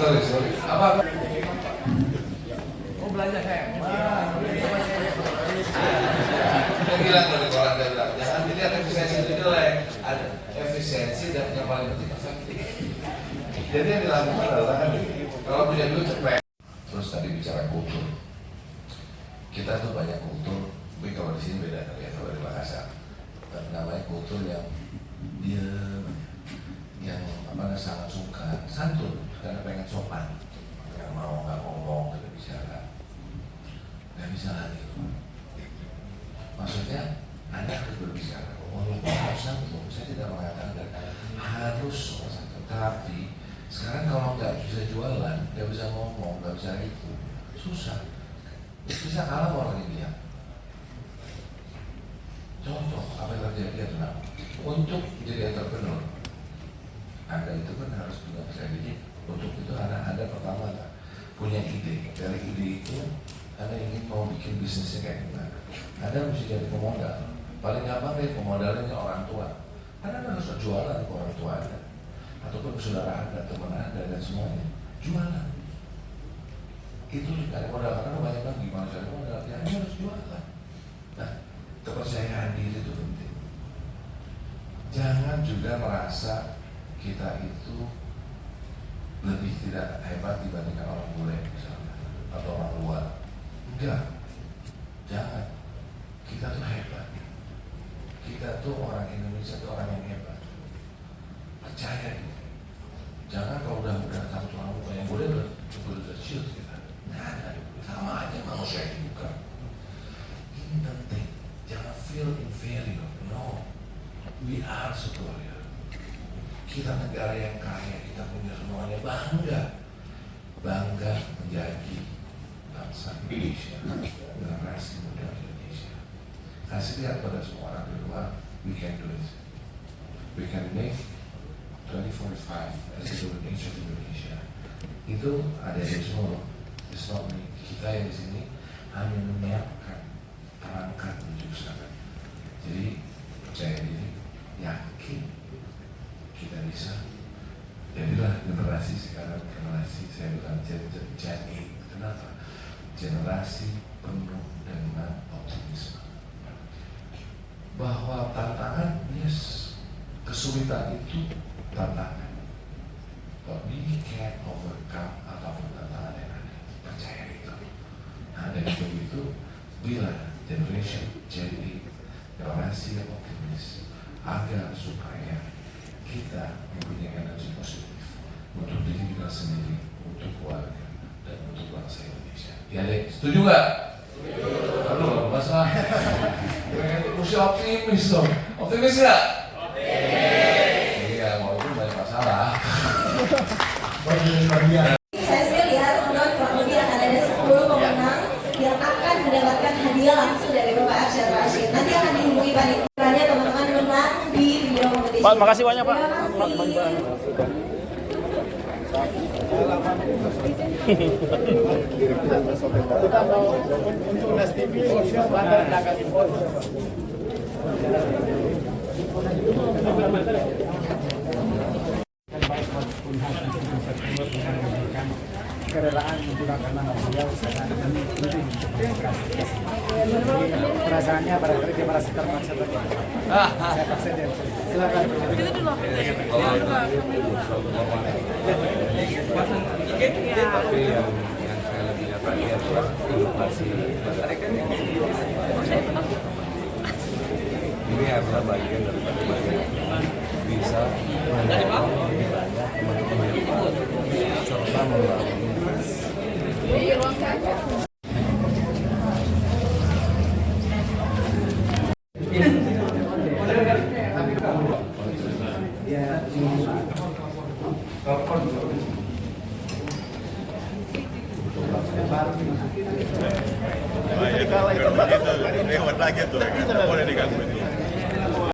Apa? Oh, belajar hemat. Dia bilang dari koran, dia bilang, jangan dilihat efisiensi itu jelek. Ada efisiensi dan yang paling penting efektif. Jadi yang dilakukan adalah kan, kalau punya duit cepet. Terus tadi bicara kultur. Kita tuh banyak kultur, tapi kalau di sini beda kali ya, kalau di Makassar. Namanya kultur yang diam, yang sangat suka, santun, karena pengen sopan, nggak mau nggak ngomong, tidak bicara, nggak bisa lagi. Maksudnya Anda harus berbicara, walaupun harus santun. Saya tidak mengatakan harus santun, tapi sekarang kalau nggak bisa jualan, nggak bisa ngomong, nggak bisa itu, susah, bisa kalah orang India. Contoh apa yang terjadi adalah untuk jadi entrepreneur, Anda itu kan harus punya strategi. Untuk itu Anda pertama punya ide. Dari ide itu Anda ingin mau bikin bisnisnya kayak gimana. Anda mesti jadi pemodal. Paling gampang deh pemodalnya orang tua. Anda harus jualan ke orang tua Anda, ataupun saudara Anda, teman Anda dan semuanya. Jualan. Itu cari modal, karena banyak kan gimana cari modal. Ya Anda harus jualan. Nah, kepercayaan diri itu penting. Jangan juga merasa kita itu lebih tidak hebat dibandingkan orang bule misalnya, atau orang luar. Enggak. Jangan. Kita tuh hebat. Kita tuh orang Indonesia tuh orang yang hebat. Percaya gitu. Jangan kalau udah takut orang luar yang boleh udah shield kita. Nah, sama aja manusia itu bukan. Ini penting. Jangan feel inferior. No. We are superior. Kita negara yang kaya, kita punya semuanya, bangga menjadi bangsa Indonesia, generasi muda Indonesia. Kasih lihat pada semua orang di luar, we can do it. We can make 2045 as Indonesia. Itu ada di semua. It's not me. Kita yang di sini hanya menyiapkan perangkat menuju sana. Jadi percaya diri, yakin kita bisa. Jadilah generasi sekarang, generasi saya bilang jadi kenapa? Generasi penuh dengan optimisme. Bahwa tantangan, yes, kesulitan itu tantangan. But we can overcome apapun tantangan yang ada. Percaya itu. Nah, dari itu, bila generation jadi generasi yang optimis, agar supaya kita mempunyai energi positif untuk diri kita sendiri, untuk keluarga, dan untuk bangsa Indonesia. Ya, deh, setuju nggak? Aduh, masalah. Mesti optimis dong. Optimis nggak? Iya, walaupun banyak masalah. Saya sih lihat kurang lebih akan ada 10 pemenang yang akan mendapatkan hadiah langsung dari Bapak Arsyad Rashid. Nanti akan dihubungi panitianya teman-teman menang di video kompetisi. Pak, makasih banyak Pak. Untuk Nas TV, kerelaan menggunakan nama beliau karena ini perasaannya barangkali dia merasa terpaksa bagi saya paksa dia silakan Tapi yang saya lebih lihat lagi adalah inovasi. Ini adalah bagian daripada bagaimana bisa serta membangun Telepon dulu. Lewat lagi tuh.